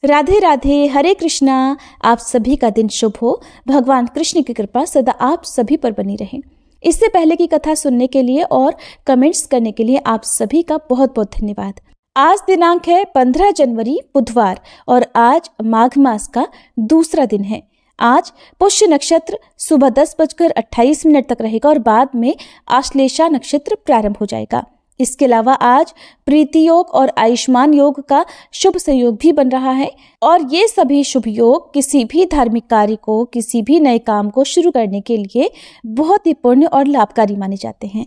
राधे राधे, हरे कृष्णा। आप सभी का दिन शुभ हो। भगवान कृष्ण की कृपा सदा आप सभी पर बनी रहे। इससे पहले की कथा सुनने के लिए और कमेंट्स करने के लिए आप सभी का बहुत बहुत धन्यवाद। आज दिनांक है 15 जनवरी बुधवार और आज माघ मास का दूसरा दिन है। आज पुष्य नक्षत्र सुबह 10:28 तक रहेगा और बाद में आश्लेषा नक्षत्र प्रारंभ हो जाएगा। इसके अलावा आज प्रीति योग और आयुष्मान योग का शुभ संयोग भी बन रहा है और ये सभी शुभ योग किसी भी धार्मिक कार्य को, किसी भी नए काम को शुरू करने के लिए बहुत ही पुण्य और लाभकारी माने जाते हैं।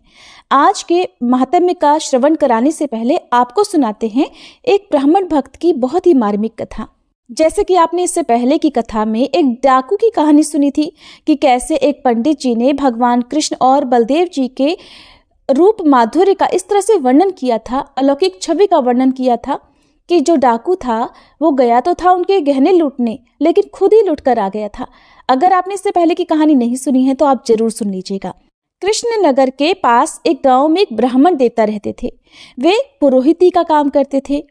आज के महात्म्य का श्रवण कराने से पहले आपको सुनाते हैं एक ब्राह्मण भक्त की बहुत ही मार्मिक कथा। जैसे कि आपने इससे पहले की कथा में एक डाकू की कहानी सुनी थी कि कैसे एक पंडित जी ने भगवान कृष्ण और बलदेव जी के रूप माधुर्य का इस तरह से वर्णन किया था, अलौकिक छवि का वर्णन किया था कि जो डाकू था वो गया तो था उनके गहने लूटने, लेकिन खुद ही लूट कर आ गया था। अगर आपने इससे पहले की कहानी नहीं सुनी है तो आप जरूर सुन लीजिएगा। कृष्ण नगर के पास एक गांव में एक ब्राह्मण देवता रहते थे। वे पुरोहिती का काम करते थे।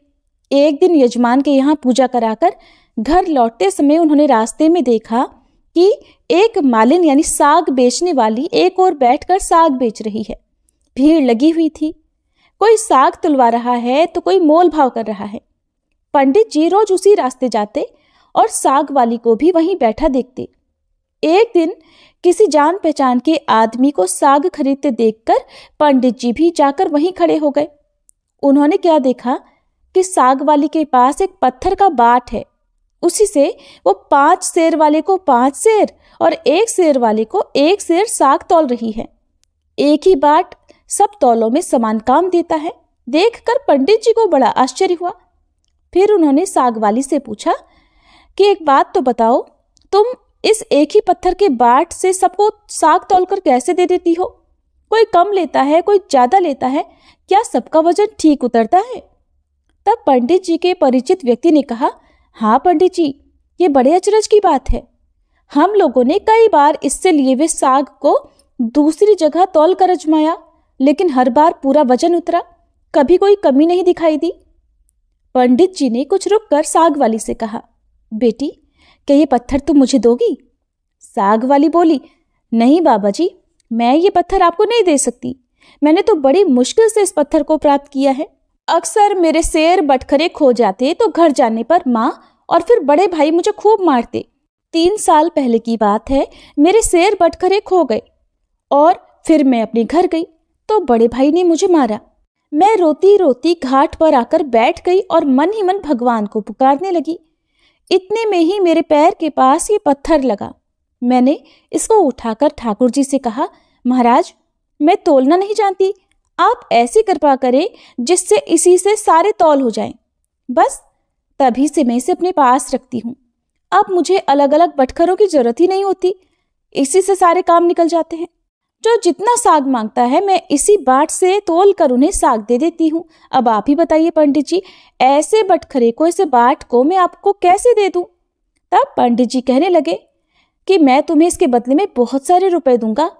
एक दिन यजमान के यहाँ पूजा कराकर घर लौटते समय उन्होंने रास्ते में देखा कि एक मालिन यानी साग बेचने वाली एक और बैठकर साग बेच रही है। भीड़ लगी हुई थी, कोई साग तुलवा रहा है तो कोई मोल भाव कर रहा है। पंडित जी रोज उसी रास्ते जाते और साग वाली को भी वहीं बैठा देखते। एक दिन किसी जान पहचान के आदमी को साग खरीदते देखकर पंडित जी भी जाकर वहीं खड़े हो गए। उन्होंने क्या देखा कि साग वाली के पास एक पत्थर का बाट है, उसी से वो 5 सेर वाले को 5 सेर और 1 सेर वाले को 1 सेर साग तौल रही है। एक ही बाट सब तौलों में समान काम देता है। देखकर पंडित जी को बड़ा आश्चर्य हुआ। फिर उन्होंने साग वाली से पूछा कि एक बात तो बताओ, तुम इस एक ही पत्थर के बाट से सबको साग तौलकर कैसे दे देती हो? कोई कम लेता है, कोई ज्यादा लेता है, क्या सबका वजन ठीक उतरता है? तब पंडित जी के परिचित व्यक्ति ने कहा, हाँ पंडित जी, ये बड़े अचरज की बात है। हम लोगों ने कई बार इससे लिए हुए साग को दूसरी जगह तौल कर आजमाया, लेकिन हर बार पूरा वजन उतरा, कभी कोई कमी नहीं दिखाई दी। पंडित जी ने कुछ रुककर साग वाली से कहा, बेटी, क्या ये पत्थर तुम मुझे दोगी? साग वाली बोली, नहीं बाबा जी, मैं ये पत्थर आपको नहीं दे सकती। मैंने तो बड़ी मुश्किल से इस पत्थर को प्राप्त किया है। अक्सर मेरे सेर बटखरे खो जाते तो घर जाने पर माँ और फिर बड़े भाई मुझे खूब मारते। 3 साल पहले की बात है, मेरे सेर बटखरे खो गए और फिर मैं अपने घर गई तो बड़े भाई ने मुझे मारा। मैं रोती रोती घाट पर आकर बैठ गई और मन ही मन भगवान को पुकारने लगी। इतने में ही मेरे पैर के पास ये पत्थर लगा। मैंने इसको उठाकर ठाकुर जी से कहा, महाराज, मैं तोलना नहीं जानती, आप ऐसी कृपा करें जिससे इसी से सारे तौल हो जाएं। बस तभी से मैं इसे अपने पास रखती हूँ। अब मुझे अलग अलग बटखरों की जरूरत ही नहीं होती, इसी से सारे काम निकल जाते हैं। जो जितना साग मांगता है मैं इसी बाट से तोल कर उन्हें साग दे देती हूँ। अब आप ही बताइए पंडित जी, ऐसे बटखरे को, ऐसे बाट को मैं आपको कैसे दे दूं? तब पंडित जी कहने लगे कि मैं तुम्हें इसके बदले में बहुत सारे रुपए दूंगा।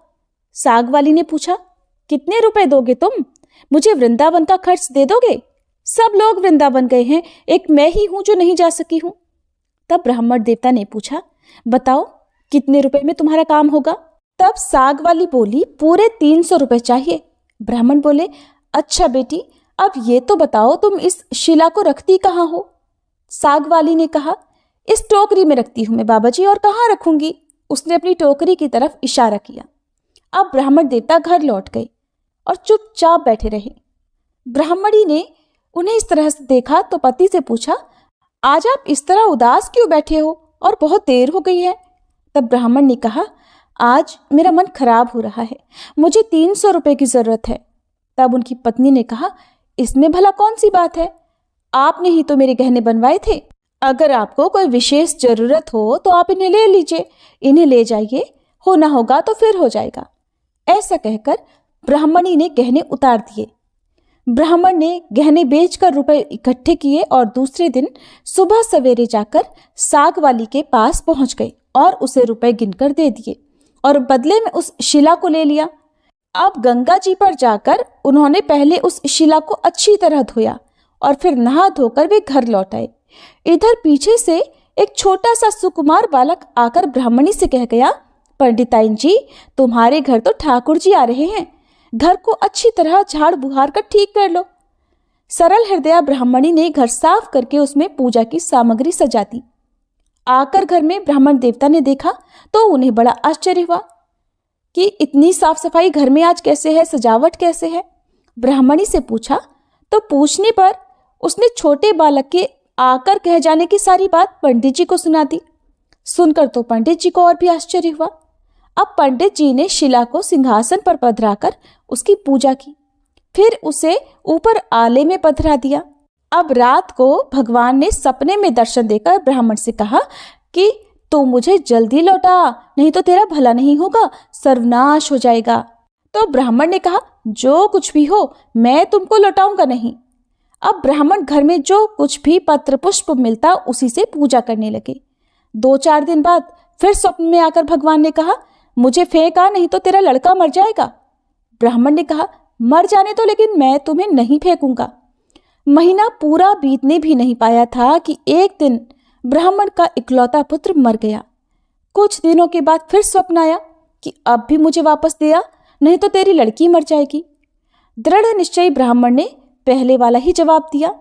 साग वाली ने पूछा, कितने रुपए दोगे तुम? मुझे वृंदावन का खर्च दे दोगे? सब लोग वृंदावन गए हैं, एक मैं ही हूं जो नहीं जा सकी हूं। तब ब्राह्मण देवता ने पूछा, बताओ कितने रुपए में तुम्हारा काम होगा? तब साग वाली बोली, पूरे 300 रुपए चाहिए। ब्राह्मण बोले, अच्छा बेटी, अब ये तो बताओ तुम इस शिला को रखती कहाँ हो? साग वाली ने कहा, इस टोकरी में रखती हूं मैं बाबा जी, और कहाँ रखूंगी? उसने अपनी टोकरी की तरफ इशारा किया। अब ब्राह्मण देवता घर लौट गए और चुपचाप बैठे रहे। ब्राह्मणी ने उन्हें इस तरह से देखा तो पति से पूछा, आज आप इस तरह उदास क्यों बैठे हो और बहुत देर हो गई है? तब ब्राह्मण ने कहा, आज मेरा मन खराब हो रहा है, मुझे 300 रुपए की जरूरत है। तब उनकी पत्नी ने कहा, इसमें भला कौन सी बात है? आपने ही तो मेरे गहने बनवाए थे। अगर आपको कोई विशेष जरूरत हो तो आप इन्हें ले लीजिए, इन्हें ले जाइए, होना होगा तो फिर हो जाएगा। ऐसा कहकर ब्राह्मणी ने गहने उतार दिए। ब्राह्मण ने गहने बेचकर रुपए इकट्ठे किए और दूसरे दिन सुबह सवेरे जाकर साग वाली के पास पहुंच गए और उसे रुपए गिनकर दे दिए और बदले में उस शिला को ले लिया। अब गंगा जी पर जाकर उन्होंने पहले उस शिला को अच्छी तरह धोया और फिर नहा धोकर वे घर लौट आए। इधर पीछे से एक छोटा सा सुकुमार बालक आकर ब्राह्मणी से कह गया, पंडिताइन जी, तुम्हारे घर तो ठाकुर जी आ रहे हैं, घर को अच्छी तरह झाड़ बुहार कर ठीक कर लो। सरल हृदया ब्राह्मणी ने घर साफ करके उसमें पूजा की सामग्री सजा दी। आकर घर में ब्राह्मण देवता ने देखा तो उन्हें बड़ा आश्चर्य हुआ कि इतनी साफ सफाई घर में आज कैसे है, सजावट कैसे है। ब्राह्मणी से पूछा तो पूछने पर उसने छोटे बालक के आकर कह जाने की सारी बात पंडित जी को सुना दी। सुनकर तो पंडित जी को और भी आश्चर्य हुआ। अब पंडित जी ने शिला को सिंहासन पर पधराकर उसकी पूजा की, फिर उसे ऊपर आले में पधरा दिया। अब रात को भगवान ने सपने में दर्शन देकर ब्राह्मण से कहा कि तू मुझे जल्दी लौटा, नहीं तो तेरा भला नहीं होगा, सर्वनाश हो जाएगा। तो ब्राह्मण ने कहा, जो कुछ भी हो मैं तुमको लौटाऊंगा नहीं। अब ब्राह्मण घर में जो कुछ भी पत्र पुष्प मिलता उसी से पूजा करने लगे। 2-4 दिन बाद फिर स्वप्न में आकर भगवान ने कहा, मुझे फेंका, नहीं तो तेरा लड़का मर जाएगा। ब्राह्मण ने कहा, मर जाने तो, लेकिन मैं तुम्हें नहीं फेंकूंगा। महीना पूरा बीतने भी नहीं पाया था कि एक दिन ब्राह्मण का इकलौता पुत्र मर गया। कुछ दिनों के बाद फिर स्वप्न आया कि अब भी मुझे वापस दे आ, नहीं तो तेरी लड़की मर जाएगी। दृढ़ निश्चयी ब्राह्मण ने पहले वाला ही जवाब दिया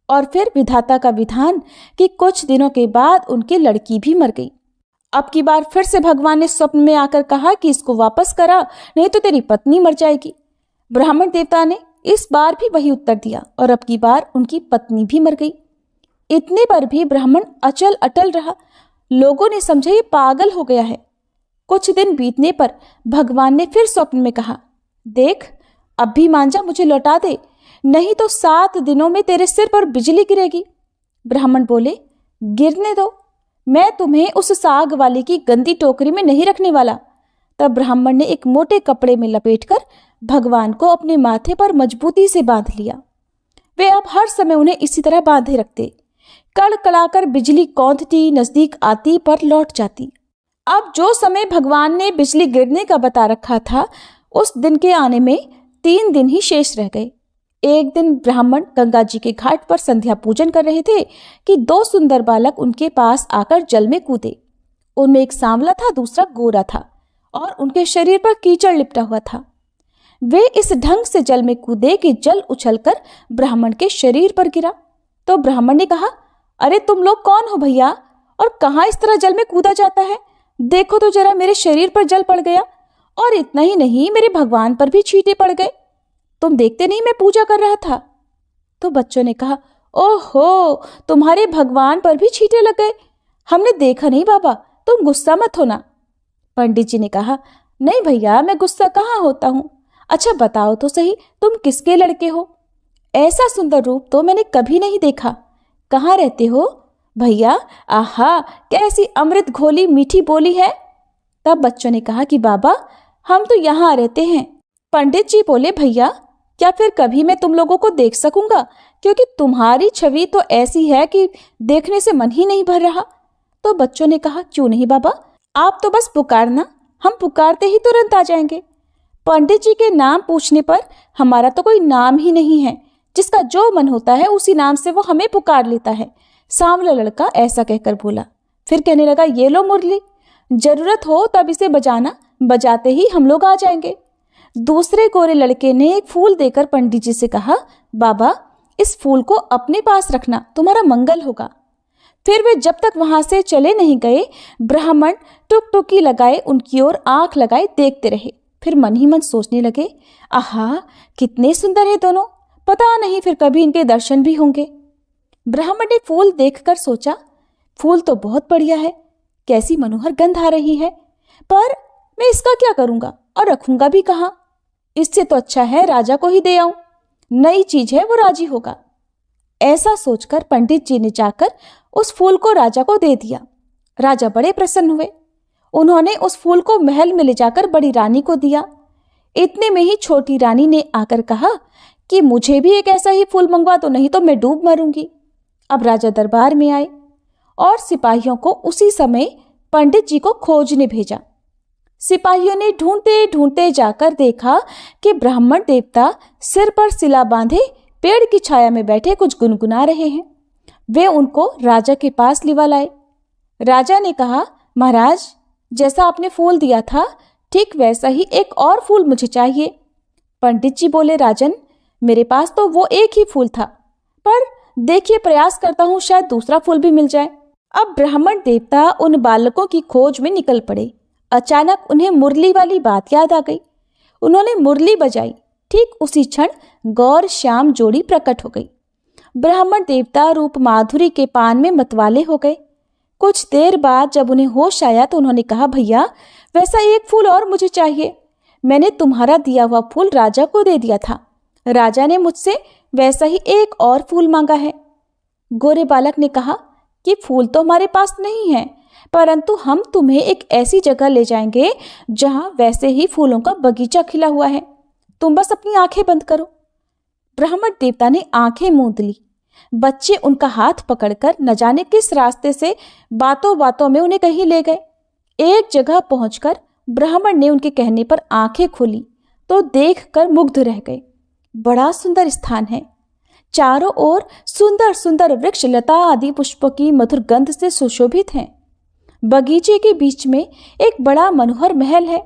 और फिर विधाता का विधान कि कुछ दिनों के बाद उनकी लड़की भी मर गई। अब की बार फिर से भगवान ने स्वप्न में आकर कहा कि इसको वापस करा, नहीं तो तेरी पत्नी मर जाएगी। ब्राह्मण देवता ने इस बार भी वही उत्तर दिया और अब की बार उनकी पत्नी भी मर गई। इतने पर भी ब्राह्मण अचल अटल रहा। लोगों ने समझा ये पागल हो गया है। कुछ दिन बीतने पर भगवान ने फिर स्वप्न में कहा, देख अब भी मान जा, मुझे लौटा दे, नहीं तो 7 दिनों में तेरे सिर पर बिजली गिरेगी। ब्राह्मण बोले, गिरने दो, मैं तुम्हें उस साग वाली की गंदी टोकरी में नहीं रखने वाला। तब ब्राह्मण ने एक मोटे कपड़े में लपेटकर भगवान को अपने माथे पर मजबूती से बांध लिया। वे अब हर समय उन्हें इसी तरह बांधे रखते। कड़कड़ाकर बिजली कौंधती, नजदीक आती पर लौट जाती। अब जो समय भगवान ने बिजली गिरने का बता रखा था, उस दिन के आने में 3 दिन ही शेष रह गए। एक दिन ब्राह्मण गंगा जी के घाट पर संध्या पूजन कर रहे थे कि 2 सुंदर बालक उनके पास आकर जल में कूदे। उनमें एक सांवला था, दूसरा गोरा था और उनके शरीर पर कीचड़ लिपटा हुआ था। वे इस ढंग से जल में कूदे कि जल उछलकर ब्राह्मण के शरीर पर गिरा। तो ब्राह्मण ने कहा, अरे तुम लोग कौन हो भैया, और कहाँ इस तरह जल में कूदा जाता है? देखो तो जरा, मेरे शरीर पर जल पड़ गया, और इतना ही नहीं मेरे भगवान पर भी छींटे पड़ गए। तुम देखते नहीं मैं पूजा कर रहा था। तो बच्चों ने कहा, ओहो, तुम्हारे भगवान पर भी छींटे लग गए, हमने देखा नहीं बाबा, तुम गुस्सा मत होना। पंडित जी ने कहा, नहीं भैया, मैं गुस्सा कहाँ होता हूँ। अच्छा बताओ तो सही, तुम किसके लड़के हो? ऐसा सुंदर रूप तो मैंने कभी नहीं देखा। कहाँ रहते हो भैया? आहा, कैसी अमृत घोली मीठी बोली है। तब बच्चों ने कहा कि बाबा, हम तो यहाँ रहते हैं। पंडित जी बोले, भैया क्या फिर कभी मैं तुम लोगों को देख सकूंगा? क्योंकि तुम्हारी छवि तो ऐसी है कि देखने से मन ही नहीं भर रहा। तो बच्चों ने कहा, क्यों नहीं बाबा, आप तो बस पुकारना, हम पुकारते ही तुरंत आ जाएंगे। पंडित जी के नाम पूछने पर हमारा तो कोई नाम ही नहीं है, जिसका जो मन होता है उसी नाम से वो हमें पुकार लेता है। सांवला लड़का ऐसा कहकर बोला। फिर कहने लगा, ये लो मुरली, जरूरत हो तब इसे बजाना, बजाते ही हम लोग आ जाएंगे। दूसरे गोरे लड़के ने एक फूल देकर पंडित जी से कहा, बाबा इस फूल को अपने पास रखना, तुम्हारा मंगल होगा। फिर वे जब तक वहां से चले नहीं गए, ब्राह्मण टुकटुकी लगाए उनकी ओर आंख लगाए देखते रहे। फिर मन ही मन सोचने लगे, आहा, कितने सुंदर है दोनों, पता नहीं फिर कभी इनके दर्शन भी होंगे। ब्राह्मण ने फूल देखकर सोचा, फूल तो बहुत बढ़िया है, कैसी मनोहर गंध आ रही है, पर मैं इसका क्या करूंगा और रखूंगा भी कहाँ? इससे तो अच्छा है राजा को ही दे आऊं, नई चीज है, वो राजी होगा। ऐसा सोचकर पंडित जी ने जाकर उस फूल को राजा को दे दिया। राजा बड़े प्रसन्न हुए। उन्होंने उस फूल को महल में ले जाकर बड़ी रानी को दिया। इतने में ही छोटी रानी ने आकर कहा कि मुझे भी एक ऐसा ही फूल मंगवा दो, नहीं तो मैं डूब मरूंगी। अब राजा दरबार में आए और सिपाहियों को उसी समय पंडित जी को खोजने भेजा। सिपाहियों ने ढूंढते ढूंढते जाकर देखा कि ब्राह्मण देवता सिर पर सिला बांधे पेड़ की छाया में बैठे कुछ गुनगुना रहे हैं। वे उनको राजा के पास लिवा लाए। राजा ने कहा, महाराज, जैसा आपने फूल दिया था ठीक वैसा ही एक और फूल मुझे चाहिए। पंडित जी बोले, राजन, मेरे पास तो वो एक ही फूल था, पर देखिए प्रयास करता हूँ, शायद दूसरा फूल भी मिल जाए। अब ब्राह्मण देवता उन बालकों की खोज में निकल पड़े। अचानक उन्हें मुरली वाली बात याद आ गई। उन्होंने मुरली बजाई। ठीक उसी क्षण गौर श्याम जोड़ी प्रकट हो गई। ब्राह्मण देवता रूप माधुरी के पान में मतवाले हो गए। कुछ देर बाद जब उन्हें होश आया तो उन्होंने कहा, भैया, वैसा एक फूल और मुझे चाहिए। मैंने तुम्हारा दिया हुआ फूल राजा को दे दिया था। राजा ने मुझसे वैसा ही एक और फूल मांगा है। गोरे बालक ने कहा कि फूल तो हमारे पास नहीं है, परंतु हम तुम्हें एक ऐसी जगह ले जाएंगे जहां वैसे ही फूलों का बगीचा खिला हुआ है। तुम बस अपनी आंखें बंद करो। ब्राह्मण देवता ने आंखें मूंद ली। बच्चे उनका हाथ पकड़कर न जाने किस रास्ते से बातों बातों में उन्हें कहीं ले गए। एक जगह पहुंचकर ब्राह्मण ने उनके कहने पर आंखें खोली तो देखकर मुग्ध रह गए। बड़ा सुंदर स्थान है। चारों ओर सुंदर सुंदर वृक्ष, लता आदि पुष्पों की मधुर गंध से सुशोभित हैं। बगीचे के बीच में एक बड़ा मनोहर महल है।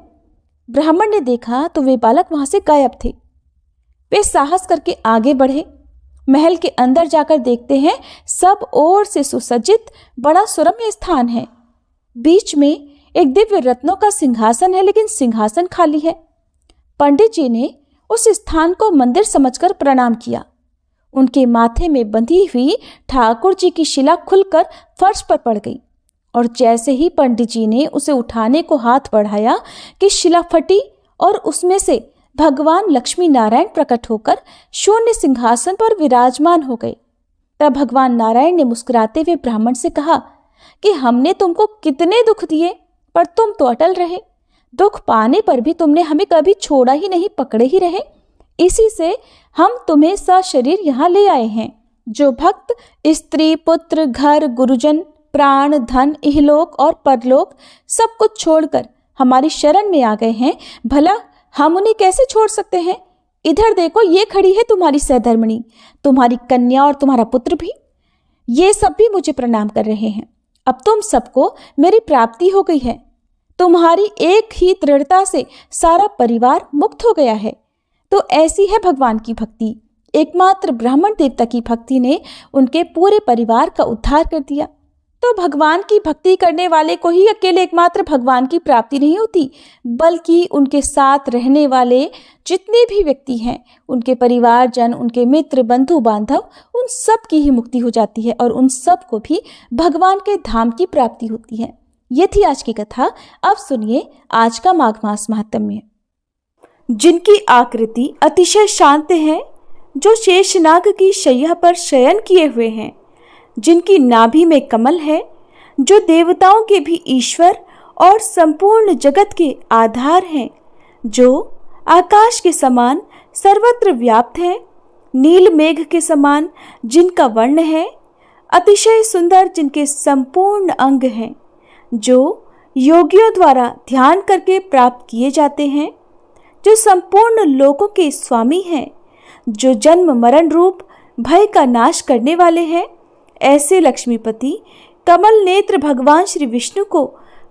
ब्राह्मण ने देखा तो वे बालक वहां से गायब थे। वे साहस करके आगे बढ़े। महल के अंदर जाकर देखते हैं सब ओर से सुसज्जित बड़ा सुरम्य स्थान है। बीच में एक दिव्य रत्नों का सिंहासन है, लेकिन सिंहासन खाली है। पंडित जी ने उस स्थान को मंदिर समझकर प्रणाम किया। उनके माथे में बंधी हुई ठाकुर जी की शिला खुलकर फर्श पर पड़ गई और जैसे ही पंडित जी ने उसे उठाने को हाथ बढ़ाया कि शिला फटी और उसमें से भगवान लक्ष्मी नारायण प्रकट होकर शून्य सिंहासन पर विराजमान हो गए। तब भगवान नारायण ने मुस्कुराते हुए ब्राह्मण से कहा कि हमने तुमको कितने दुख दिए, पर तुम तो अटल रहे। दुख पाने पर भी तुमने हमें कभी छोड़ा ही नहीं, पकड़े ही रहे। इसी से हम तुम्हें सशरीर यहाँ ले आए हैं। जो भक्त स्त्री, पुत्र, घर, गुरुजन, प्राण, धन, इहलोक और परलोक सब कुछ छोड़कर हमारी शरण में आ गए हैं, भला हम उन्हें कैसे छोड़ सकते हैं। इधर देखो, ये खड़ी है तुम्हारी सहधर्मिणी, तुम्हारी कन्या और तुम्हारा पुत्र भी। ये सब भी मुझे प्रणाम कर रहे हैं। अब तुम सबको मेरी प्राप्ति हो गई है। तुम्हारी एक ही दृढ़ता से सारा परिवार मुक्त हो गया है। तो ऐसी है भगवान की भक्ति। एकमात्र ब्राह्मण देवता की भक्ति ने उनके पूरे परिवार का उद्धार कर दिया। तो भगवान की भक्ति करने वाले को ही अकेले एकमात्र भगवान की प्राप्ति नहीं होती, बल्कि उनके साथ रहने वाले जितने भी व्यक्ति हैं, उनके परिवारजन, उनके मित्र, बंधु बांधव, उन सब की ही मुक्ति हो जाती है और उन सब को भी भगवान के धाम की प्राप्ति होती है। ये थी आज की कथा। अब सुनिए आज का माघ मास महात्म्य। जिनकी आकृति अतिशय शांत है, जो शेषनाग की शैया पर शयन किए हुए हैं, जिनकी नाभि में कमल है, जो देवताओं के भी ईश्वर और संपूर्ण जगत के आधार हैं, जो आकाश के समान सर्वत्र व्याप्त है, नील मेघ के समान जिनका वर्ण है, अतिशय सुंदर जिनके संपूर्ण अंग हैं, जो योगियों द्वारा ध्यान करके प्राप्त किए जाते हैं, जो संपूर्ण लोकों के स्वामी हैं, जो जन्म मरण रूप भय का नाश करने वाले हैं, ऐसे लक्ष्मीपति कमल नेत्र भगवान श्री विष्णु को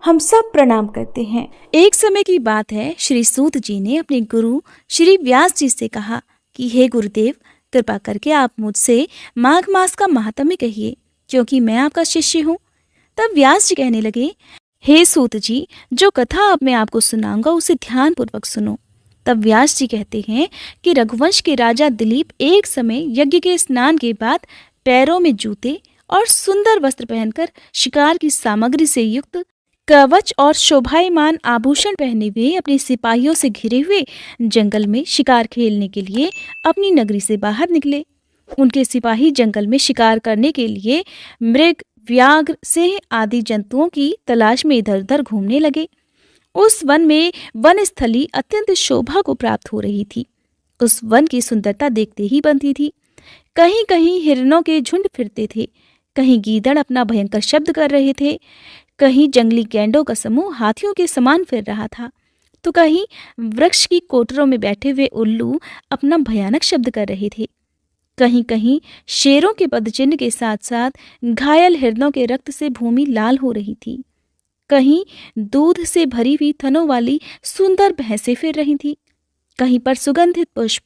हम सब प्रणाम करते हैं। एक समय की बात है, श्री सूत जी ने अपने गुरु श्री व्यास जी से कहा कि हे गुरुदेव, कृपा करके आप मुझसे माघ मास का महात्म्य कहिए, क्योंकि मैं आपका शिष्य हूँ। तब व्यास जी कहने लगे, हे सूत जी, जो कथा अब मैं आपको सुनाऊंगा उसे ध्यान पूर्वक सुनो। तब व्यास जी कहते हैं कि रघुवंश के राजा दिलीप एक समय यज्ञ के स्नान के बाद पैरों में जूते और सुंदर वस्त्र पहनकर शिकार की सामग्री से युक्त कवच और शोभायमान आभूषण पहने हुए अपने सिपाहियों से घिरे हुए जंगल में शिकार खेलने के लिए अपनी नगरी से बाहर निकले। उनके सिपाही जंगल में शिकार करने के लिए मृग, व्याघ्र, सिंह आदि जंतुओं की तलाश में इधर उधर घूमने लगे। उस वन में वनस्थली अत्यंत शोभा को प्राप्त हो रही थी। उस वन की सुंदरता देखते ही बनती थी। कहीं कहीं हिरणों के झुंड फिरते थे, कहीं गीदड़ अपना भयंकर शब्द कर रहे थे, कहीं जंगली गैंडों का समूह हाथियों के समान फिर रहा था, तो कहीं वृक्ष की कोटरों में बैठे हुए उल्लू अपना भयानक शब्द कर रहे थे। कहीं कहीं शेरों के पदचिन्ह के साथ साथ घायल हिरणों के रक्त से भूमि लाल हो रही थी। कहीं दूध से भरी हुई थनों वाली सुंदर भैंसें फिर रही थी। कहीं पर सुगंधित पुष्प,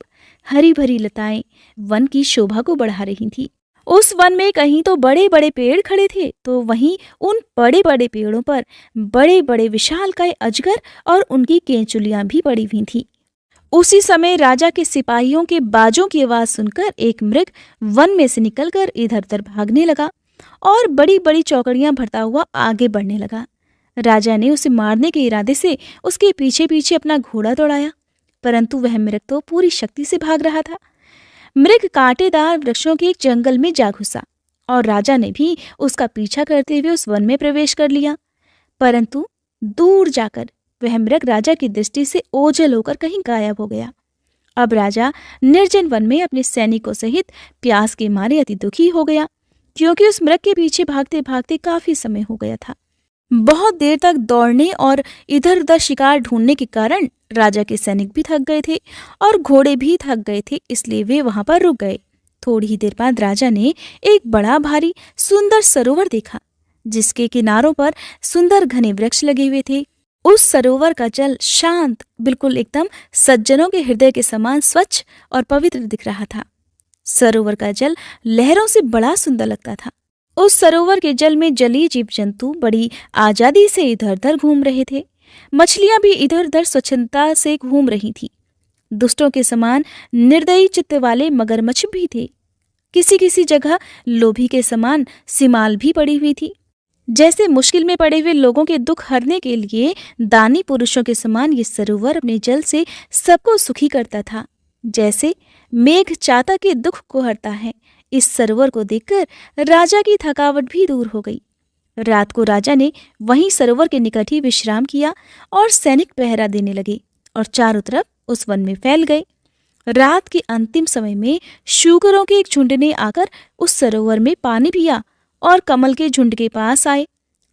हरी भरी लताएं वन की शोभा को बढ़ा रही थी। उस वन में कहीं तो बड़े बड़े पेड़ खड़े थे, तो वहीं उन बड़े बड़े पेड़ों पर बड़े बड़े विशालकाय अजगर और उनकी केंचुलियां भी पड़ी हुई थी। उसी समय राजा के सिपाहियों के बाजों की आवाज सुनकर एक मृग वन में से निकलकर इधर उधर भागने लगा और बड़ी बड़ी चौकड़ियां भरता हुआ आगे बढ़ने लगा। राजा ने उसे मारने के इरादे से उसके पीछे पीछे अपना घोड़ा दौड़ाया, परंतु वह मृग तो पूरी शक्ति से भाग रहा था। मृग कांटेदार वृक्षों के एक जंगल में जा घुसा और राजा ने भी उसका पीछा करते हुए उस वन में प्रवेश कर लिया, परंतु दूर जाकर वह मृग राजा की दृष्टि से ओझल होकर कहीं गायब हो गया। अब राजा निर्जन वन में अपने सैनिकों सहित प्यास के मारे अति दुखी हो गया, क्योंकि उस मृग के पीछे भागते भागते काफी समय हो गया था। बहुत देर तक दौड़ने और इधर उधर शिकार ढूंढने के कारण राजा के सैनिक भी थक गए थे और घोड़े भी थक गए थे, इसलिए वे वहां पर रुक गए। थोड़ी ही देर बाद राजा ने एक बड़ा भारी सुंदर सरोवर देखा, जिसके किनारों पर सुंदर घने वृक्ष लगे हुए थे। उस सरोवर का जल शांत, बिल्कुल एकदम सज्जनों के हृदय के समान स्वच्छ और पवित्र दिख रहा था। सरोवर का जल लहरों से बड़ा सुंदर लगता था। उस सरोवर के जल में जलीय जीव जंतु बड़ी आजादी से इधर उधर घूम रहे थे। मछलियां भी इधर उधर स्वच्छंदता से घूम रही थी। दुष्टों के समान निर्दयी चित्त वाले मगरमच्छ भी थे। किसी किसी जगह लोभी के समान सिमाल भी पड़ी हुई थी। जैसे मुश्किल में पड़े हुए लोगों के दुख हरने के लिए दानी पुरुषों के समान ये सरोवर अपने जल से सबको सुखी करता था। जैसे मेघ चाता के दुख को हरता है, इस सरोवर को देखकर राजा की थकावट भी दूर हो गई। रात को राजा ने वहीं सरोवर के निकट ही विश्राम किया और सैनिक पहरा देने लगे और चारों तरफ उस वन में फैल गए। रात के अंतिम समय में शूकरों के एक झुंड ने आकर उस सरोवर में पानी पिया और कमल के झुंड के पास आए।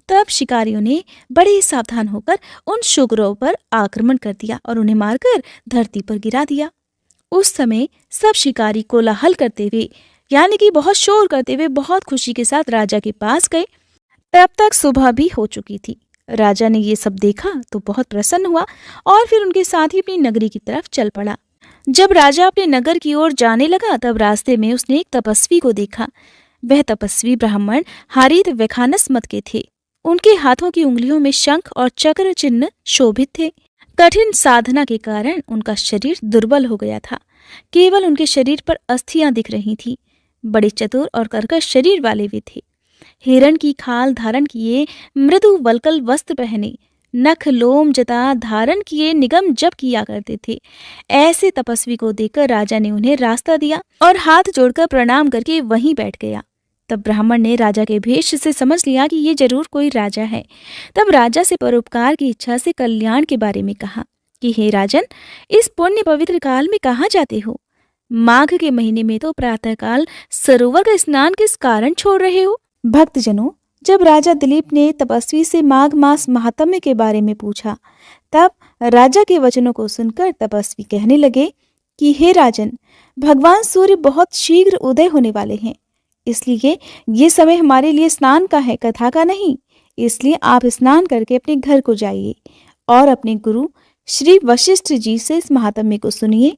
तब शिकारियों ने बड़े सावधान होकर उन शूकरों पर आक्रमण कर दिया और उन्हें मारकर धरती पर गिरा दिया। उस समय सब शिकारी कोलाहल करते हुए, यानी कि बहुत शोर करते हुए, बहुत खुशी के साथ राजा के पास गए। तब तक सुबह भी हो चुकी थी। राजा ने ये सब देखा तो बहुत प्रसन्न हुआ और फिर उनके साथ ही अपनी नगरी की तरफ चल पड़ा। जब राजा अपने नगर की ओर जाने लगा, तब रास्ते में उसने एक तपस्वी को देखा। वह तपस्वी ब्राह्मण हारीत वेखानस मत के थे। उनके हाथों की उंगलियों में शंख और चक्र चिन्ह शोभित थे। कठिन साधना के कारण उनका शरीर दुर्बल हो गया था। केवल उनके शरीर पर अस्थियां दिख रही थी। बड़े चतुर और कर्कश शरीर वाले वे थे। हिरण की खाल धारण किए, मृदु वल्कल वस्त्र पहने, नख लोम जता धारण किए निगम जप किया करते थे। ऐसे तपस्वी को देखकर राजा ने उन्हें रास्ता दिया और हाथ जोड़कर प्रणाम करके वहीं बैठ गया। तब ब्राह्मण ने राजा के भेष से समझ लिया कि ये जरूर कोई राजा है। तब राजा से परोपकार की इच्छा से कल्याण के बारे में कहा कि हे राजन, इस पुण्य पवित्र काल में कहाँ जाते हो? माघ के महीने में तो प्रातःकाल सरोवर का स्नान किस कारण छोड़ रहे हो? भक्तजनों, जब राजा दिलीप ने तपस्वी से माघ मास महात्म्य के बारे में पूछा, तब राजा के वचनों को सुनकर तपस्वी कहने लगे कि हे राजन, भगवान सूर्य बहुत शीघ्र उदय होने वाले हैं, इसलिए ये समय हमारे लिए स्नान का है, कथा का नहीं। इसलिए आप स्नान करके अपने घर को जाइए और अपने गुरु श्री वशिष्ठ जी से इस महात्म्य को सुनिए।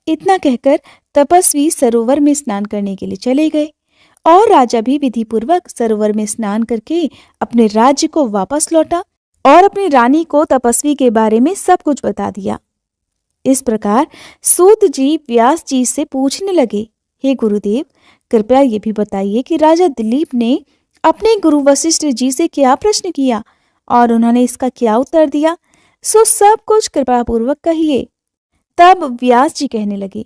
इतना कहकर तपस्वी सरोवर में स्नान करने के लिए चले गए और राजा भी विधि पूर्वक सरोवर में स्नान करके अपने राज्य को वापस लौटा और अपनी रानी को तपस्वी के बारे में सब कुछ बता दिया। इस प्रकार सूत जी व्यास जी से पूछने लगे, हे गुरुदेव, कृपया ये भी बताइए कि राजा दिलीप ने अपने गुरु वशिष्ठ जी से क्या प्रश्न किया और उन्होंने इसका क्या उत्तर दिया, सो सब कुछ कृपा पूर्वक कहिए। तब व्यास जी कहने लगे,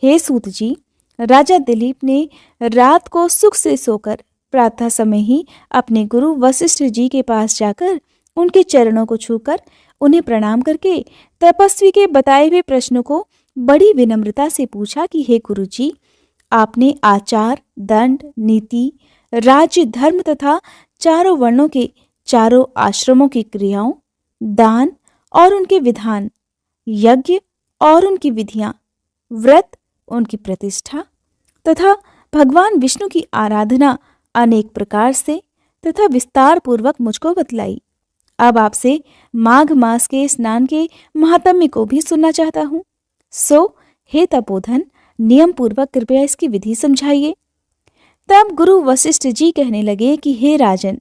हे सूत जी, राजा दिलीप ने रात को सुख से सोकर प्रातः समय ही अपने गुरु वशिष्ठ जी के पास जाकर उनके चरणों को छूकर उन्हें प्रणाम करके तपस्वी के बताए हुए प्रश्नों को बड़ी विनम्रता से पूछा कि हे गुरु जी, आपने आचार, दंड, नीति, राज्य, धर्म तथा चारों वर्णों के चारों आश्रमों की क्रियाओं, दान और उनके विधान, यज्ञ और उनकी विधियां, व्रत, उनकी प्रतिष्ठा, तथा भगवान विष्णु की आराधना अनेक प्रकार से तथा विस्तार पूर्वक मुझको बतलाई। अब आपसे माघ मास के स्नान के महात्म्य को भी सुनना चाहता हूँ। सो हे तपोधन, नियम पूर्वक कृपया इसकी विधि समझाइए। तब गुरु वशिष्ठ जी कहने लगे कि हे राजन,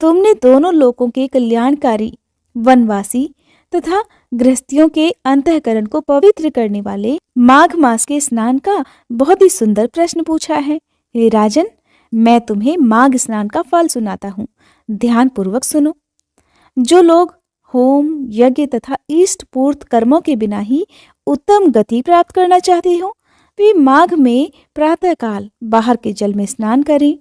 तुमने दोनों लोकों के कल्याणकारी, वनवासी तथा गृहस्थियों के अंतःकरण को पवित्र करने वाले माघ मास के स्नान का बहुत ही सुंदर प्रश्न पूछा है। हे राजन, मैं तुम्हें माघ स्नान का फल सुनाता हूँ, ध्यान पूर्वक सुनो। जो लोग होम, यज्ञ तथा इष्ट पूर्त कर्मों के बिना ही उत्तम गति प्राप्त करना चाहते हो, वे माघ में प्रातःकाल बाहर के जल में स्नान करें।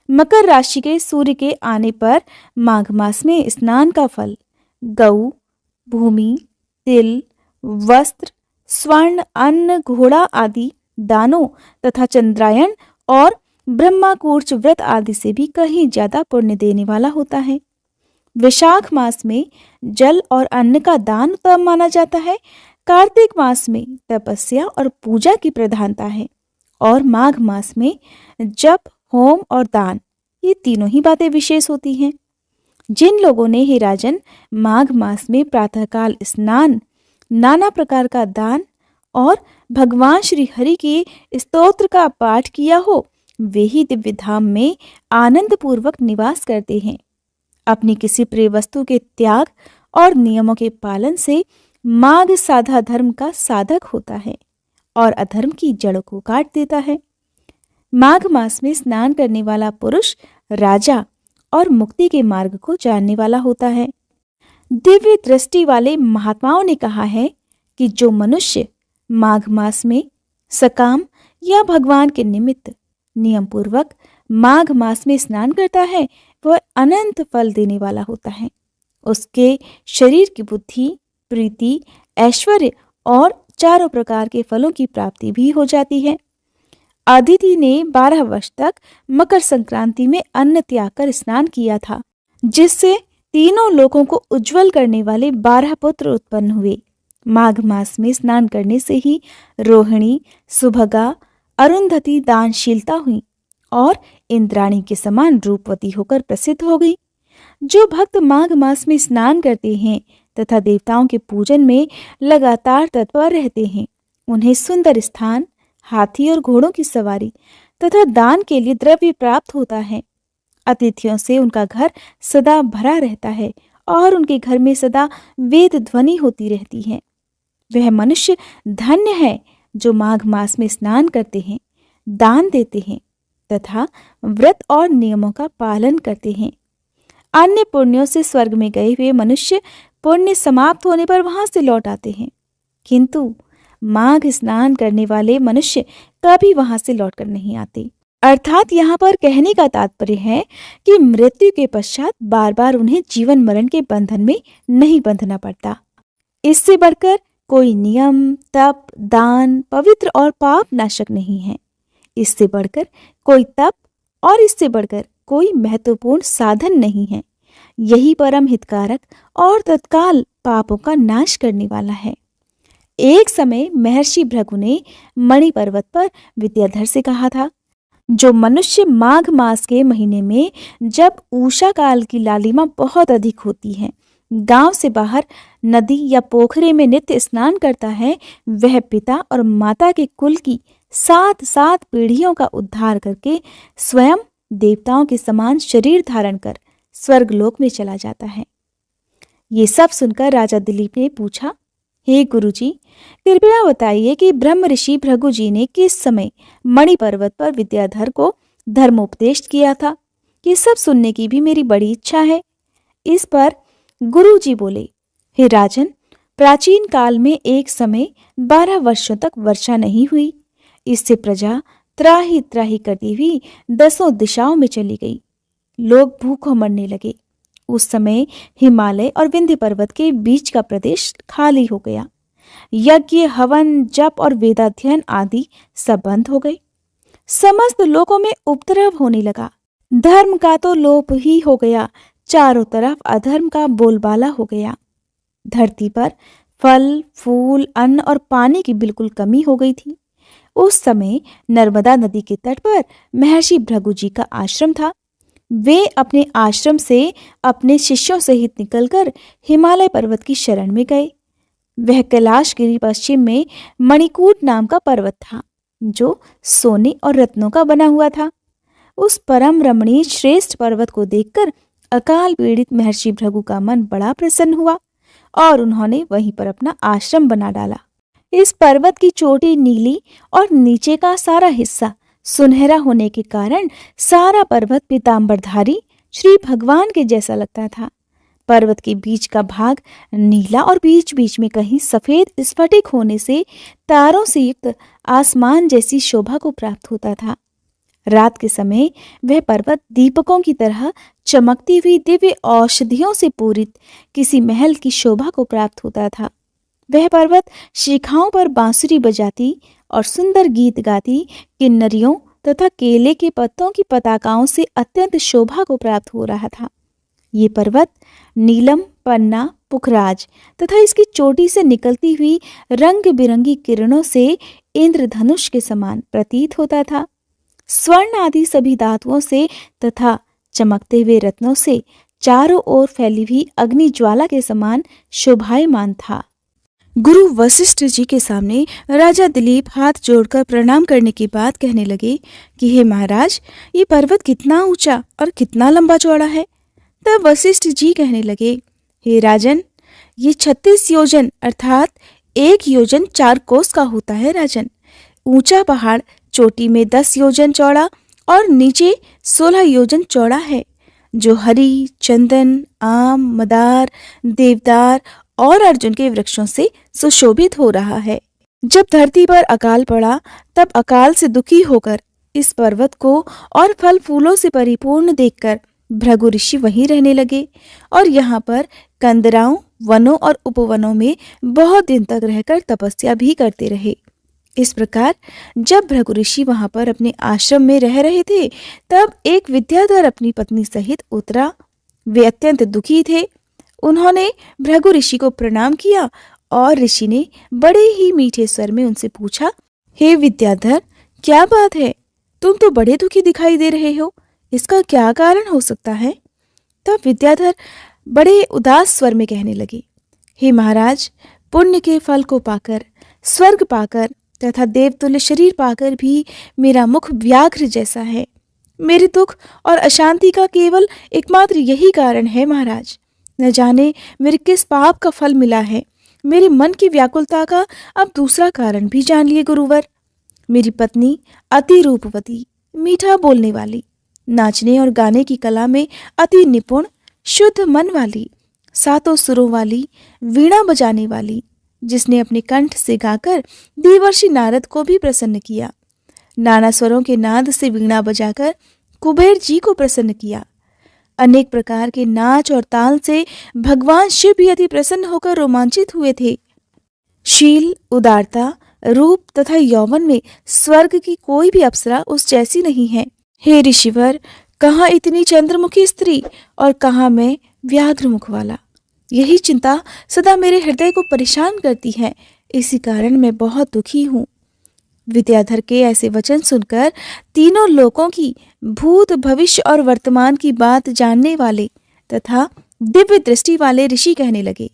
मकर राशि के सूर्य के आने पर माघ मास में स्नान का फल गऊ, भूमि, तिल, वस्त्र, स्वर्ण, अन्न, घोड़ा आदि दानों तथा चंद्रायन और ब्रह्माकूर्च व्रत आदि से भी कहीं ज्यादा पुण्य देने वाला होता है। वैशाख मास में जल और अन्न का दान उत्तम माना जाता है। कार्तिक मास में तपस्या और पूजा की प्रधानता है और माघ मास में जप, होम और दान, ये तीनों ही बातें विशेष होती हैं। जिन लोगों ने, हे राजन, माघ मास में प्रातःकाल स्नान, नाना प्रकार का दान और भगवान श्री हरि के स्तोत्र का पाठ किया हो, वे ही दिव्य धाम में आनंद पूर्वक निवास करते हैं। अपनी किसी प्रिय वस्तु के त्याग और नियमों के पालन से माघ साधा धर्म का साधक होता है और अधर्म की जड़ को काट देता है। माघ मास में स्नान करने वाला पुरुष राजा और मुक्ति के मार्ग को जानने वाला होता है। दिव्य दृष्टि वाले महात्माओं ने कहा है कि जो मनुष्य माघ मास में सकाम या भगवान के निमित्त नियम पूर्वक माघ मास में स्नान करता है, वह अनंत फल देने वाला होता है। उसके शरीर की बुद्धि, प्रीति, ऐश्वर्य और चारों प्रकार के फलों की प्राप्ति भी हो जाती है। अदिति ने 12 वर्ष तक मकर संक्रांति में अन्न त्याग कर स्नान किया था, जिससे तीनों लोकों को उज्जवल करने वाले 12 पुत्र उत्पन्न हुए। माघ मास में स्नान करने से ही रोहिणी, सुभगा, अरुंधति दानशीलता हुई और इंद्राणी के समान रूपवती होकर प्रसिद्ध हो गई। जो भक्त माघ मास में स्नान करते हैं तथा देवताओं के पूजन में लगातार तत्पर रहते हैं, उन्हें सुंदर स्थान, हाथी और घोड़ों की सवारी तथा दान के लिए द्रव्य प्राप्त होता है। अतिथियों से उनका घर सदा भरा रहता है और उनके घर में सदा वेद ध्वनि होती रहती है। वह मनुष्य धन्य है जो माघ मास में स्नान करते हैं, दान देते हैं तथा व्रत और नियमों का पालन करते हैं। अन्य पुण्यों से स्वर्ग में गए हुए मनुष्य पुण्य समाप्त होने पर वहां से लौट आते हैं, किंतु माघ स्नान करने वाले मनुष्य कभी वहां से लौटकर नहीं आते। अर्थात यहाँ पर कहने का तात्पर्य है कि मृत्यु के पश्चात बार बार उन्हें जीवन मरण के बंधन में नहीं बंधना पड़ता। इससे बढ़कर कोई नियम, तप, दान, पवित्र और पाप नाशक नहीं है। इससे बढ़कर कोई तप और इससे बढ़कर कोई महत्वपूर्ण साधन नहीं है। यही परम हितकारक और तत्काल पापों का नाश करने वाला है। एक समय महर्षि भृगु ने मणि पर्वत पर विद्याधर से कहा था, जो मनुष्य माघ मास के महीने में, जब उषा काल की लालिमा बहुत अधिक होती है, गांव से बाहर नदी या पोखरे में नित्य स्नान करता है, वह पिता और माता के कुल की 7 पीढ़ियों का उद्धार करके स्वयं देवताओं के समान शरीर धारण कर स्वर्गलोक में चला जाता है। ये सब सुनकर राजा दिलीप ने पूछा, हे गुरुजी, कृपया बताइए कि ब्रह्म ऋषि भृगु जी ने किस समय मणि पर्वत पर विद्याधर को धर्मोपदेश किया था? ये सब सुनने की भी मेरी बड़ी इच्छा है। इस पर गुरु जी बोले, हे राजन, प्राचीन काल में एक समय 12 वर्षों तक वर्षा नहीं हुई। इससे प्रजा त्राही त्राही करती हुई 10 दिशाओं में चली गई। लोग भूखों मरने लगे। उस समय हिमालय और विंध्य पर्वत के बीच का प्रदेश खाली हो गया। यज्ञ, हवन, जप और वेदाध्ययन आदि सब बंद हो गए। समस्त लोगों में उपद्रव होने लगा। धर्म का तो लोप ही हो गया, चारों तरफ अधर्म का बोलबाला हो गया। धरती पर फल, फूल, अन्न और पानी की बिल्कुल कमी हो गई थी। उस समय नर्मदा नदी के तट पर महर्षि भृगु जी का आश्रम था। वे अपने आश्रम से अपने शिष्यों सहित निकलकर हिमालय पर्वत की शरण में गए। वह कैलाशगिरी पश्चिम में मणिकूट नाम का पर्वत था, जो सोने और रत्नों का बना हुआ था। उस परम रमणीय श्रेष्ठ पर्वत को देखकर अकाल पीड़ित महर्षि भृगु का मन बड़ा प्रसन्न हुआ और उन्होंने वहीं पर अपना आश्रम बना डाला। इस पर्वत की चोटी नीली और नीचे का सारा हिस्सा सुनहरा होने के कारण सारा पर्वत पीतांबरधारी श्री भगवान के जैसा लगता था। पर्वत के बीच का भाग नीला और बीच बीच में कहीं सफेद स्फटिक होने से तारों से युक्त आसमान जैसी शोभा को प्राप्त होता था। रात के समय वह पर्वत दीपकों की तरह चमकती हुई दिव्य औषधियों से पूरित किसी महल की शोभा को प्राप्त होता था। वह पर्वत शिखाओं पर बांसुरी बजाती और सुंदर गीत गाती किन्नरियों तथा केले के पत्तों की पताकाओं से अत्यंत शोभा को प्राप्त हो रहा था। ये पर्वत नीलम, पन्ना, पुखराज तथा इसकी चोटी से निकलती हुई रंग बिरंगी किरणों से इंद्रधनुष के समान प्रतीत होता था। स्वर्ण आदि सभी धातुओं से तथा चमकते हुए रत्नों से चारों ओर फैली हुई अग्नि ज्वाला के समान शोभायमान था। गुरु वशिष्ठ जी के सामने राजा दिलीप हाथ जोड़कर प्रणाम करने के बाद कहने लगे कि हे महाराज, ये पर्वत कितना ऊंचा और कितना लंबा चौड़ा है। तब वशिष्ठ जी कहने लगे, हे राजन, ये 36 योजन अर्थात 1 योजन 4 कोस का होता है राजन। ऊंचा पहाड़ चोटी में 10 योजन चौड़ा और नीचे 16 योजन चौड़ा है, जो हरी, चंदन, आम, मदार, देवदार और अर्जुन के वृक्षों से सुशोभित हो रहा है। जब धरती पर अकाल पड़ा तब अकाल से दुखी होकर इस पर्वत को और फल फूलों से परिपूर्ण देखकर भृगु ऋषि वहीं रहने लगे और यहाँ पर कंदराओं, वनों और उपवनों में बहुत दिन तक रहकर तपस्या भी करते रहे। इस प्रकार जब भृगु ऋषि वहां पर अपने आश्रम में रह रहे थे तब एक विद्याधर अपनी पत्नी सहित उतरा। वे अत्यंत दुखी थे। उन्होंने भृगु ऋषि को प्रणाम किया और ऋषि ने बड़े ही मीठे स्वर में उनसे पूछा, हे विद्याधर, क्या बात है? तुम तो बड़े दुखी दिखाई दे रहे हो, इसका क्या कारण हो सकता है? तब विद्याधर बड़े उदास स्वर में कहने लगे, हे महाराज, पुण्य के फल को पाकर, स्वर्ग पाकर तथा देवतुल्य शरीर पाकर भी मेरा मुख व्याघ्र जैसा है। मेरे दुख और अशांति का केवल एकमात्र यही कारण है महाराज। न जाने मेरे किस पाप का फल मिला है। मेरे मन की व्याकुलता का अब दूसरा कारण भी जान लिए गुरुवर। मेरी पत्नी अति रूपवती, मीठा बोलने वाली, नाचने और गाने की कला में अति निपुण, शुद्ध मन वाली, 7 सुरों वाली, वीणा बजाने वाली, जिसने अपने कंठ से गाकर देवर्षि नारद को भी प्रसन्न किया, नाना स्वरों के नाद से वीणा बजाकर कुबेर जी को प्रसन्न किया, अनेक प्रकार के नाच और ताल से भगवान शिव भी अति प्रसन्न होकर रोमांचित हुए थे। शील, उदारता, रूप तथा यौवन में स्वर्ग की कोई भी अप्सरा उस जैसी नहीं है। हे ऋषिवर, कहाँ इतनी चंद्रमुखी स्त्री और कहाँ मैं व्याघ्र मुख वाला। यही चिंता सदा मेरे हृदय को परेशान करती है। इसी कारण मैं बहुत दुखी हूँ। विद्याधर के ऐसे वचन सुनकर तीनों लोकों की भूत, भविष्य और वर्तमान की बात जानने वाले तथा दिव्य दृष्टि वाले ऋषि कहने लगे,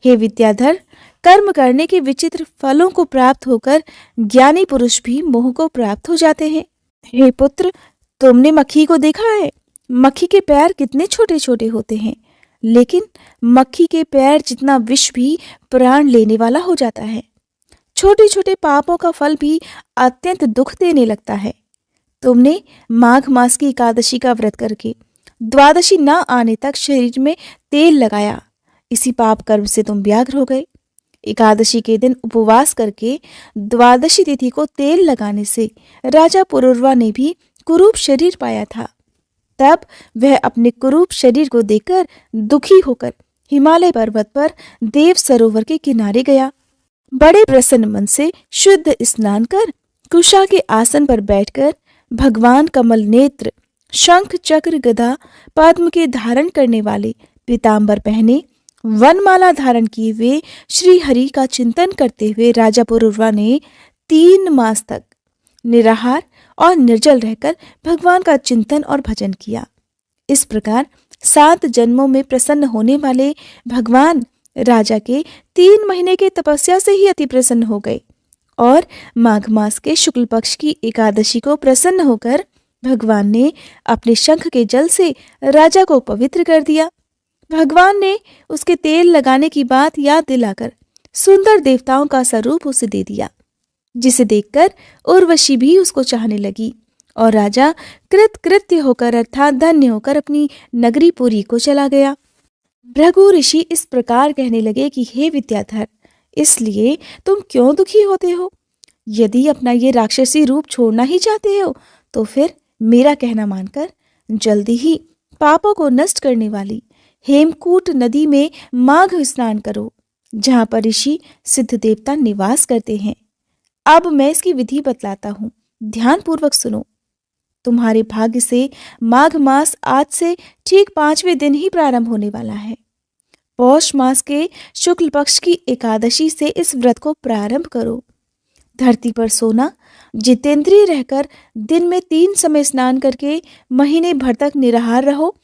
हे विद्याधर, कर्म करने के विचित्र फलों को प्राप्त होकर ज्ञानी पुरुष भी मोह को प्राप्त हो जाते हैं। हे पुत्र, तुमने मक्खी को देखा है? मक्खी के पैर कितने छोटे छोटे होते हैं, लेकिन मक्खी के पैर जितना विष भी प्राण लेने वाला हो जाता है। छोटे छोटे पापों का फल भी अत्यंत दुख देने लगता है। तुमने माघ मास की एकादशी का व्रत करके द्वादशी न आने तक शरीर में तेल लगाया, इसी पाप कर्म से तुम व्याघ्र हो गए। एकादशी के दिन उपवास करके द्वादशी तिथि को तेल लगाने से राजा पुरुरवा ने भी कुरूप शरीर पाया था। तब वह अपने कुरूप शरीर को देखकर दुखी होकर हिमालय पर्वत पर देव सरोवर के किनारे गया। बड़े प्रसन्न मन से शुद्ध स्नान कर कुशा के आसन पर बैठकर भगवान कमल नेत्र, शंख, चक्र, गदा, पद्म के धारण करने वाले, पीतांबर पहने, वनमाला धारण किए हुए श्री हरि का चिंतन करते हुए राजा पुरुरवा ने 3 मास तक निराहार और निर्जल रहकर भगवान का चिंतन और भजन किया। इस प्रकार 7 जन्मों में प्रसन्न होने वाले भगवान राजा के 3 महीने की तपस्या से ही अति प्रसन्न हो गए और माघ मास के शुक्ल पक्ष की एकादशी को प्रसन्न होकर भगवान ने अपने शंख के जल से राजा को पवित्र कर दिया। भगवान ने उसके तेल लगाने की बात याद दिलाकर सुंदर देवताओं का स्वरूप उसे दे दिया, जिसे देखकर उर्वशी भी उसको चाहने लगी और राजा कृतकृत्य होकर अर्थात धन्य होकर अपनी नगरी पुरी को चला गया। भृगु ऋषि इस प्रकार कहने लगे कि हे विद्याधर, इसलिए तुम क्यों दुखी होते हो? यदि अपना ये राक्षसी रूप छोड़ना ही चाहते हो तो फिर मेरा कहना मानकर जल्दी ही पापों को नष्ट करने वाली हेमकूट नदी में माघ स्नान करो, जहां पर ऋषि सिद्ध देवता निवास करते हैं। अब मैं इसकी विधि बतलाता हूँ, ध्यान पूर्वक सुनो। तुम्हारे भाग्य से माघ मास आज से ठीक 5वें दिन ही प्रारंभ होने वाला है। पौष मास के शुक्ल पक्ष की एकादशी से इस व्रत को प्रारंभ करो। धरती पर सोना, जितेंद्रिय रहकर दिन में 3 समय स्नान करके महीने भर तक निराहार रहो।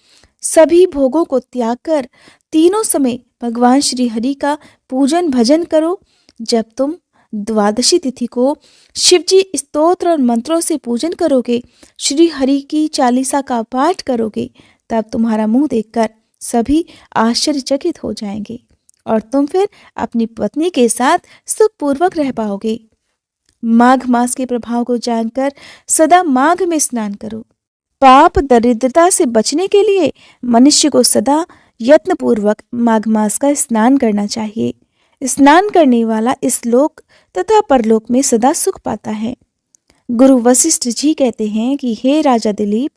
सभी भोगों को त्याग कर तीनों समय भगवान श्री हरि का पूजन भजन करो। जब तुम द्वादशी तिथि को शिवजी स्तोत्र और मंत्रों से पूजन करोगे, श्री हरि की चालीसा का पाठ करोगे, तब तुम्हारा मुंह देखकर सभी आश्चर्यचकित हो जाएंगे और तुम फिर अपनी पत्नी के साथ सुखपूर्वक रह पाओगे। माघ मास के प्रभाव को जानकर सदा माघ में स्नान करो। पाप दरिद्रता से बचने के लिए मनुष्य को सदा यत्नपूर्वक माघ मास का स्नान करना चाहिए। स्नान करने वाला इस लोक तथा परलोक में सदा सुख पाता है। गुरु वशिष्ठ जी कहते हैं कि हे राजा दिलीप,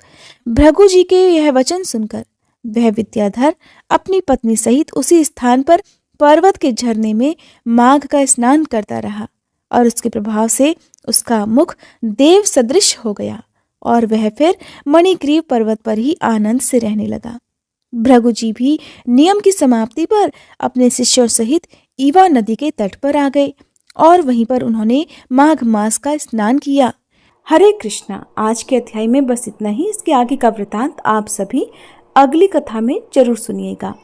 भृगु जी के यह वचन सुनकर वह विद्याधर अपनी पत्नी सहित उसी स्थान पर पर्वत के झरने में माघ का स्नान करता रहा और उसके प्रभाव से उसका मुख देव सदृश हो गया और वह फिर मणिग्रीव पर्वत पर ही आनंद से रहने लगा। भृगु जी भी नियम की समाप्ति पर अपने शिष्यों सहित ईवा नदी के तट पर आ गए और वहीं पर उन्होंने माघ मास का स्नान किया। हरे कृष्णा। आज के अध्याय में बस इतना ही। इसके आगे का वृतांत आप सभी अगली कथा में जरूर सुनिएगा।